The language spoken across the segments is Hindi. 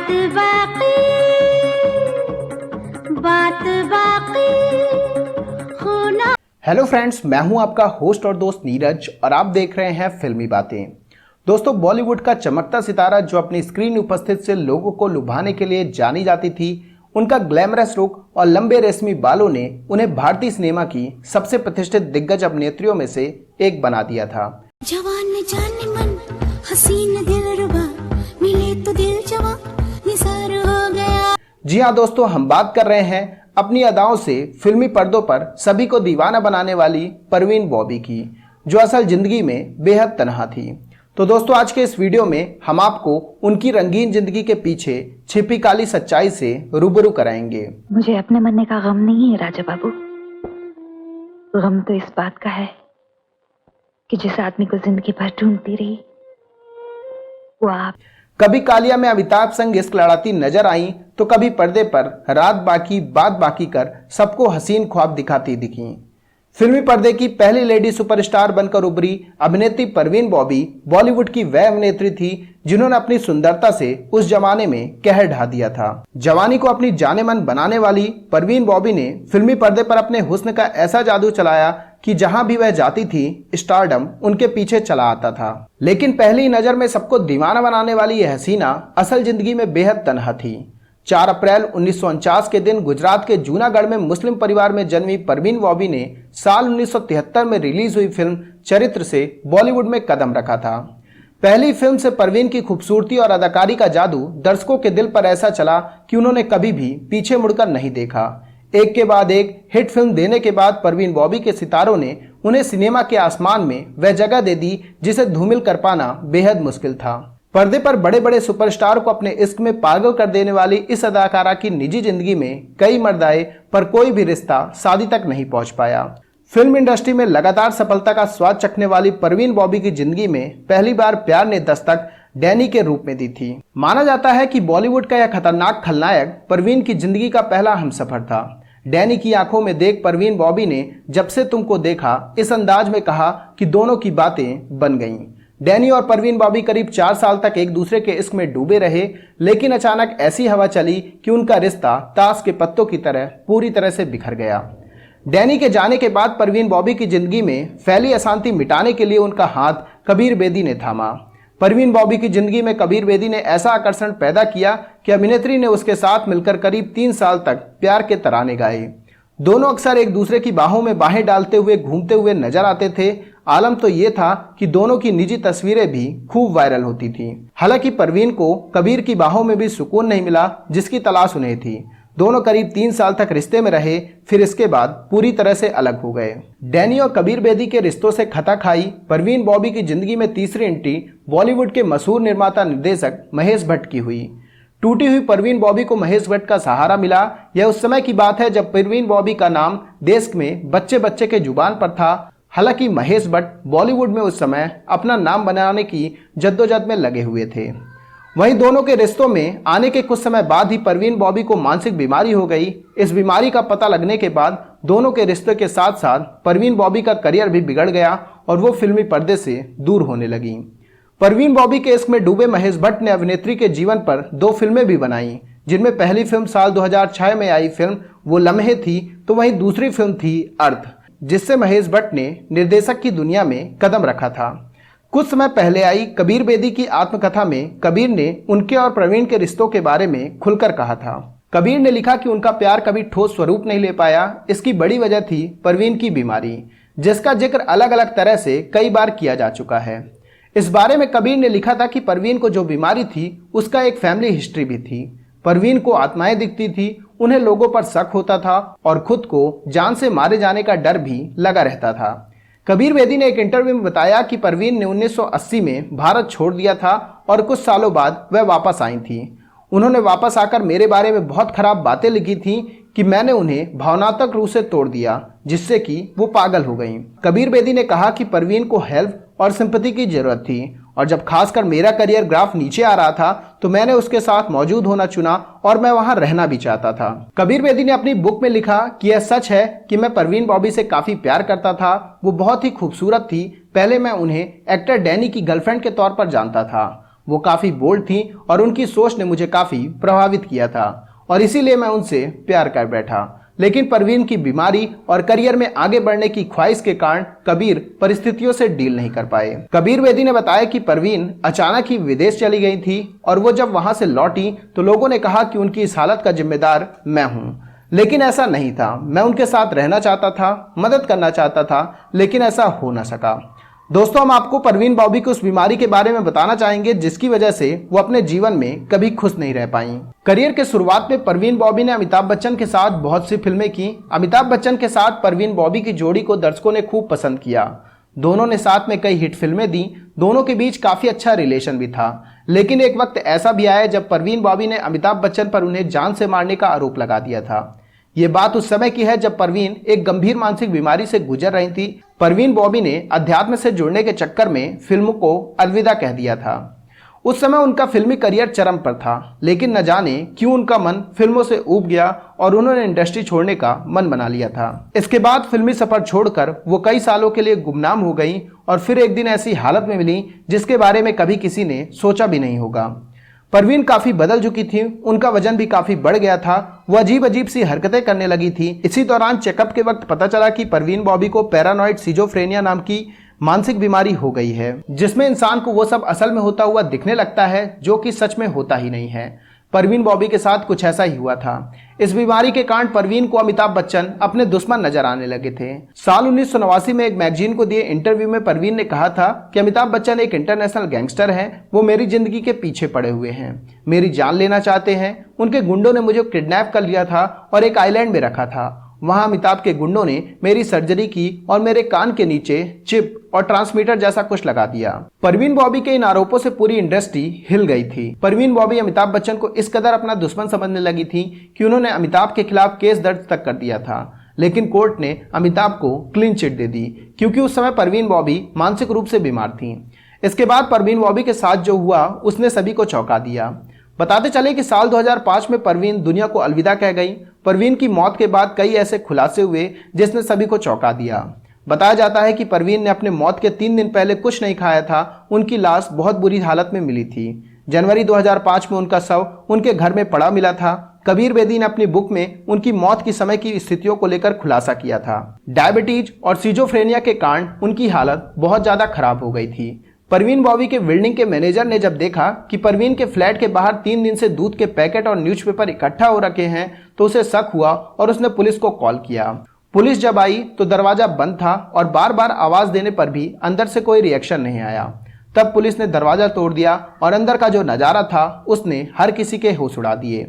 बाकी बात बाकी होना। हेलो फ्रेंड्स, मैं हूं आपका होस्ट और दोस्त नीरज और आप देख रहे हैं फिल्मी बातें। दोस्तों, बॉलीवुड का चमकता सितारा जो अपनी स्क्रीन उपस्थिति से लोगों को लुभाने के लिए जानी जाती थी, उनका ग्लैमरस लुक और लंबे रेशमी बालों ने उन्हें भारतीय सिनेमा की सबसे प्रतिष्ठित दिग्गज अभिनेत्रियों में से एक बना दिया था। जवान जाने मन हसीन दिलरुबा मिले तो दिल जवां निसार हो गया। जी हाँ दोस्तों, हम बात कर रहे हैं अपनी अदाओं से फिल्मी पर्दों पर सभी को दीवाना बनाने वाली परवीन बॉबी की, जो असल जिंदगी में बेहद तन्हा थी। तो दोस्तों, आज के इस वीडियो में हम आपको उनकी रंगीन जिंदगी के पीछे छिपी काली सच्चाई से रूबरू कराएंगे। मुझे अपने मरने का गम नहीं है राजा बाबू। गम तो इस बात का है कि जिस आदमी को जिंदगी भर ढूंढती रही वो आप। कभी कालिया में अमिताभ संग इश्क लड़ाती नजर आई तो कभी पर्दे पर रात बाकी बात बाकी कर सबको हसीन ख्वाब दिखाती दिखी। फिल्मी पर्दे की पहली लेडी सुपरस्टार बनकर उभरी अभिनेत्री परवीन बॉबी बॉलीवुड की वह अभिनेत्री थी जिन्होंने अपनी सुंदरता से उस जमाने में कहर ढा दिया था। जवानी को अपनी जानेमन बनाने वाली परवीन बॉबी ने फिल्मी पर्दे पर अपने हुस्न का ऐसा जादू चलाया कि जहां भी वह जाती थी स्टारडम उनके पीछे चला आता था। लेकिन पहली नजर में सबको दीवाना बनाने वाली यह हसीना असल जिंदगी में बेहद तन्हा थी। 4 अप्रैल 1949 के दिन गुजरात के जूनागढ़ में मुस्लिम परिवार में जन्मी परवीन बॉबी ने साल 1973 में रिलीज हुई फिल्म चरित्र से बॉलीवुड में कदम रखा था। पहली फिल्म से परवीन की खूबसूरती और अदाकारी का जादू दर्शकों के दिल पर ऐसा चला कि उन्होंने कभी भी पीछे मुड़कर नहीं देखा। एक के बाद एक हिट फिल्म देने के बाद परवीन बॉबी के सितारों ने उन्हें सिनेमा के आसमान में वह जगह दे दी जिसे धूमिल कर पाना बेहद मुश्किल था। पर्दे पर बड़े बड़े सुपरस्टार को अपने इश्क में पागल कर देने वाली इस अदाकारा की निजी जिंदगी में कई मर्द आए, पर कोई भी रिश्ता शादी तक नहीं पहुंच पाया। फिल्म इंडस्ट्री में लगातार सफलता का स्वाद चखने वाली परवीन बॉबी की जिंदगी में पहली बार प्यार ने दस्तक डैनी के रूप में दी थी। माना जाता है कि बॉलीवुड का यह खतरनाक खलनायक परवीन की जिंदगी का पहला हमसफर था। डैनी की आंखों में देख परवीन बॉबी ने जब से तुमको देखा इस अंदाज में कहा कि दोनों की बातें बन गईं। डैनी और परवीन बॉबी करीब 4 साल तक एक दूसरे के इश्क में डूबे रहे, लेकिन अचानक ऐसी हवा चली कि उनका रिश्ता ताश के पत्तों की तरह पूरी तरह से बिखर गया। डैनी के जाने के बाद परवीन बॉबी की जिंदगी में फैली अशांति मिटाने के लिए उनका हाथ कबीर बेदी ने थामा। परवीन बॉबी की जिंदगी में कबीर बेदी ने ऐसा आकर्षण पैदा किया कि अभिनेत्री ने उसके साथ मिलकर करीब 3 साल तक प्यार के तराने गाए। दोनों अक्सर एक दूसरे की बाहों में बाहें डालते हुए घूमते हुए नजर आते थे। आलम तो ये था कि दोनों की निजी तस्वीरें भी खूब वायरल होती थी। हालांकि परवीन को कबीर की बाहों में भी सुकून नहीं मिला जिसकी तलाश उन्हें थी। दोनों करीब 3 साल तक रिश्ते में रहे, फिर इसके बाद पूरी तरह से अलग हो गए। डैनी और कबीर बेदी के रिश्तों से खता खाई परवीन बॉबी की जिंदगी में तीसरी एंट्री बॉलीवुड के मशहूर निर्माता निर्देशक महेश भट्ट की हुई। टूटी हुई परवीन बॉबी को महेश भट्ट का सहारा मिला। यह उस समय की बात है जब परवीन बॉबी का नाम देश में बच्चे बच्चे के जुबान पर था। हालांकि महेश भट्ट बॉलीवुड में उस समय अपना नाम बनाने की जद्दोजहद में लगे हुए थे। वहीं दोनों के रिश्तों में आने के कुछ समय बाद ही परवीन बॉबी को मानसिक बीमारी हो गई। इस बीमारी का पता लगने के बाद दोनों के रिश्ते के साथ साथ परवीन बॉबी का करियर भी बिगड़ गया और वो फिल्मी पर्दे से दूर होने लगी। परवीन बॉबी के इश्क में डूबे महेश भट्ट ने अभिनेत्री के जीवन पर 2 फिल्में भी बनाई, जिनमें पहली फिल्म साल 2006 में आई फिल्म वो लम्हे थी, तो वहीं दूसरी फिल्म थी अर्थ, जिससे महेश भट्ट ने निर्देशक की दुनिया में कदम रखा था। कुछ समय पहले आई कबीर बेदी की आत्मकथा में कबीर ने उनके और प्रवीण के रिश्तों के बारे में खुलकर कहा था। कबीर ने लिखा कि उनका प्यार कभी ठोस स्वरूप नहीं ले पाया। इसकी बड़ी वजह थी परवीन की बीमारी, जिसका जिक्र अलग अलग तरह से कई बार किया जा चुका है। इस बारे में कबीर ने लिखा था कि परवीन को जो बीमारी थी उसका एक फैमिली हिस्ट्री भी थी। परवीन को आत्माएं दिखती थी, उन्हें लोगों पर शक होता था और खुद को जान से मारे जाने का डर भी लगा रहता था। कबीर बेदी ने एक इंटरव्यू में बताया कि परवीन ने 1980 में भारत छोड़ दिया था और कुछ सालों बाद वह वापस आई थी। उन्होंने वापस आकर मेरे बारे में बहुत खराब बातें लिखी थी कि मैंने उन्हें भावनात्मक रूप से तोड़ दिया, जिससे कि वो पागल हो गईं। कबीर बेदी ने कहा कि परवीन को हेल्प और सिंपैथी की जरूरत थी और जब खासकर मेरा करियर ग्राफ नीचे आ रहा था तो मैंने उसके साथ मौजूद होना चुना और मैं वहां रहना भी चाहता था। कबीर बेदी ने अपनी बुक में लिखा कि यह सच है कि मैं परवीन बॉबी से काफी प्यार करता था। वो बहुत ही खूबसूरत थी। पहले मैं उन्हें एक्टर डैनी की गर्लफ्रेंड के तौर पर जानता था। वो काफी बोल्ड थी और उनकी सोच ने मुझे काफी प्रभावित किया था और इसीलिए मैं उनसे प्यार कर बैठा। लेकिन परवीन की बीमारी और करियर में आगे बढ़ने की ख्वाहिश के कारण कबीर परिस्थितियों से डील नहीं कर पाए। कबीर बेदी ने बताया कि परवीन अचानक ही विदेश चली गई थी और वो जब वहां से लौटी तो लोगों ने कहा कि उनकी इस हालत का जिम्मेदार मैं हूं। लेकिन ऐसा नहीं था। मैं उनके साथ रहना चाहता था, मदद करना चाहता था, लेकिन ऐसा हो ना सका। दोस्तों, हम आपको परवीन बॉबी की उस बीमारी के बारे में बताना चाहेंगे जिसकी वजह से वो अपने जीवन में कभी खुश नहीं रह पाई। करियर के शुरुआत में परवीन बॉबी ने अमिताभ बच्चन के साथ बहुत सी फिल्में की। अमिताभ बच्चन के साथ परवीन बॉबी की जोड़ी को दर्शकों ने खूब पसंद किया। दोनों ने साथ में कई हिट फिल्में दी। दोनों के बीच काफी अच्छा रिलेशन भी था। लेकिन एक वक्त ऐसा भी आया जब परवीन बॉबी ने अमिताभ बच्चन पर उन्हें जान से मारने का आरोप लगा दिया था। ये बात उस समय की है जब परवीन एक गंभीर मानसिक बीमारी से गुजर रही थी। परवीन बॉबी ने अध्यात्म से जुड़ने के चक्कर में फिल्म को अलविदा कह दिया था। उस समय उनका फिल्मी करियर चरम पर था, लेकिन न जाने क्यों उनका मन फिल्मों से ऊब गया और उन्होंने इंडस्ट्री छोड़ने का मन बना लिया था। इसके बाद फिल्मी सफर छोड़कर वो कई सालों के लिए गुमनाम हो गई और फिर एक दिन ऐसी हालत में मिली जिसके बारे में कभी किसी ने सोचा भी नहीं होगा। परवीन काफी बदल चुकी थी, उनका वजन भी काफी बढ़ गया था। वो अजीब अजीब सी हरकतें करने लगी थी। इसी दौरान चेकअप के वक्त पता चला कि परवीन बॉबी को पैरानॉइड सिजोफ्रेनिया नाम की मानसिक बीमारी हो गई है, जिसमें इंसान को वो सब असल में होता हुआ दिखने लगता है जो कि सच में होता ही नहीं है। परवीन बॉबी के साथ कुछ ऐसा ही हुआ था। इस बीमारी के कारण परवीन को अमिताभ बच्चन अपने दुश्मन नजर आने लगे थे। साल 1989 में एक मैगजीन को दिए इंटरव्यू में परवीन ने कहा था कि अमिताभ बच्चन एक इंटरनेशनल गैंगस्टर हैं। वो मेरी जिंदगी के पीछे पड़े हुए हैं, मेरी जान लेना चाहते हैं। उनके गुंडों ने मुझे किडनैप कर लिया था और एक आइलैंड में रखा था। वहां अमिताभ के गुंडों ने मेरी सर्जरी की और मेरे कान के नीचे चिप और ट्रांसमीटर जैसा कुछ लगा दिया। परवीन बॉबी के इन आरोपों से पूरी इंडस्ट्री हिल गई थी। परवीन बॉबी अमिताभ बच्चन को इस कदर अपना दुश्मन समझने लगी थी कि उन्होंने अमिताभ के खिलाफ केस दर्ज तक कर दिया था। लेकिन कोर्ट ने अमिताभ को क्लीन चिट दे दी क्योंकि उस समय परवीन बॉबी मानसिक रूप से बीमार थी। इसके बाद परवीन बॉबी के साथ जो हुआ उसने सभी को चौंका दिया। बताते चले कि साल 2005 में परवीन दुनिया को अलविदा कह गई। परवीन की मौत के बाद कई ऐसे खुलासे हुए जिसने सभी को चौंका दिया। बताया जाता है कि परवीन ने अपने मौत के 3 दिन पहले कुछ नहीं खाया था। उनकी लाश बहुत बुरी हालत में मिली थी। जनवरी 2005 में उनका शव उनके घर में पड़ा मिला था। कबीर बेदी ने अपनी बुक में उनकी मौत की समय की स्थितियों को लेकर खुलासा किया था। डायबिटीज और सिजोफ्रेनिया के कारण उनकी हालत बहुत ज्यादा खराब हो गई थी। परवीन बॉबी के बिल्डिंग के मैनेजर ने जब देखा कि परवीन के फ्लैट के बाहर 3 दिन से दूध के पैकेट और न्यूज़पेपर इकट्ठा हो रखे हैं तो उसे शक हुआ और उसने पुलिस को कॉल किया। पुलिस जब आई तो दरवाजा बंद था और बार बार आवाज देने पर भी अंदर से कोई रिएक्शन नहीं आया। तब पुलिस ने दरवाजा तोड़ दिया और अंदर का जो नजारा था उसने हर किसी के होश उड़ा दिए।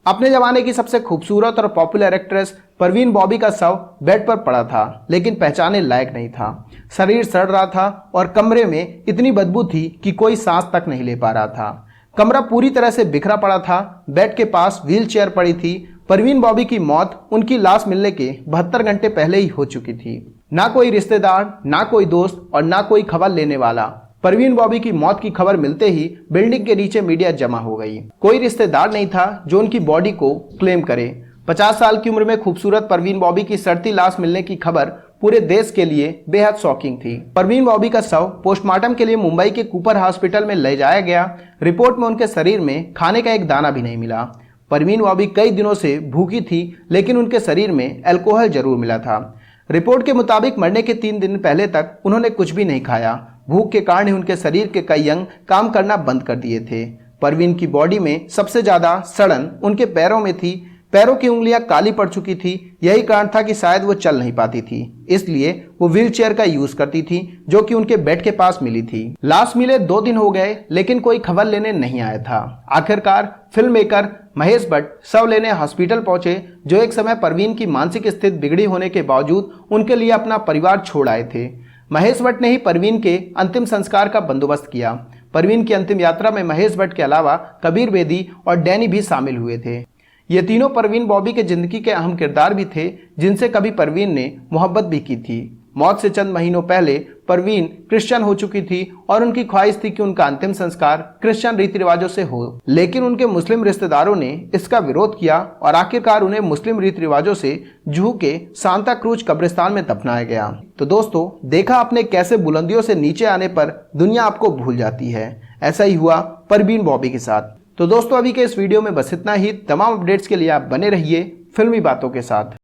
अपने जमाने की सबसे खूबसूरत और पॉपुलर एक्ट्रेस परवीन बॉबी का शव बेड पर पड़ा था, लेकिन पहचाने लायक नहीं था। शरीर सड़ रहा था और कमरे में इतनी बदबू थी कि कोई सांस तक नहीं ले पा रहा था। कमरा पूरी तरह से बिखरा पड़ा था। बेड के पास व्हील चेयर पड़ी थी। परवीन बॉबी की मौत उनकी लाश मिलने के 72 घंटे पहले ही हो चुकी थी। ना कोई रिश्तेदार, ना कोई दोस्त और ना कोई खबर लेने वाला। परवीन बॉबी की मौत की खबर मिलते ही बिल्डिंग के नीचे मीडिया जमा हो गई। कोई रिश्तेदार नहीं था जो उनकी बॉडी को क्लेम करे। 50 साल की उम्र में खूबसूरत परवीन बॉबी की सड़ती लाश मिलने की खबर पूरे देश के लिए बेहद शॉकिंग थी। परवीन बॉबी का शव पोस्टमार्टम के लिए मुंबई के कूपर हॉस्पिटल में ले जाया गया। रिपोर्ट में उनके शरीर में खाने का एक दाना भी नहीं मिला। परवीन बॉबी कई दिनों से भूखी थी, लेकिन उनके शरीर में अल्कोहल जरूर मिला था। रिपोर्ट के मुताबिक मरने के 3 दिन पहले तक उन्होंने कुछ भी नहीं खाया। भूख के कारण ही उनके शरीर के कई अंग काम करना बंद कर दिए थे। परवीन की बॉडी में सबसे ज्यादा सड़न उनके पैरों में थी। पैरों की उंगलियां काली पड़ चुकी थी। यही कारण था कि शायद वो चल नहीं पाती थी, इसलिए वो व्हील चेयर का यूज करती थी जो कि उनके बेड के पास मिली थी। लाश मिले 2 दिन हो गए, लेकिन कोई खबर लेने नहीं आया था। आखिरकार फिल्म मेकर महेश भट्ट शव लेने हॉस्पिटल पहुंचे, जो एक समय परवीन की मानसिक स्थिति बिगड़ी होने के बावजूद उनके लिए अपना परिवार छोड़ आए थे। महेश भट्ट ने ही परवीन के अंतिम संस्कार का बंदोबस्त किया। परवीन की अंतिम यात्रा में महेश भट्ट के अलावा कबीर बेदी और डैनी भी शामिल हुए थे। ये तीनों परवीन बॉबी के जिंदगी के अहम किरदार भी थे, जिनसे कभी परवीन ने मोहब्बत भी की थी। मौत से चंद महीनों पहले परवीन क्रिश्चियन हो चुकी थी और उनकी ख्वाहिश थी कि उनका अंतिम संस्कार क्रिश्चियन रीति रिवाजों से हो, लेकिन उनके मुस्लिम रिश्तेदारों ने इसका विरोध किया और आखिरकार उन्हें मुस्लिम रीति रिवाजों से जूहू के सांता क्रूज कब्रिस्तान में दफनाया गया। तो दोस्तों, देखा आपने कैसे बुलंदियों से नीचे आने पर दुनिया आपको भूल जाती है। ऐसा ही हुआ परवीन बॉबी के साथ। तो दोस्तों अभी के इस वीडियो में बस इतना ही। तमाम अपडेट्स के लिए आप बने रहिए फिल्मी बातों के साथ।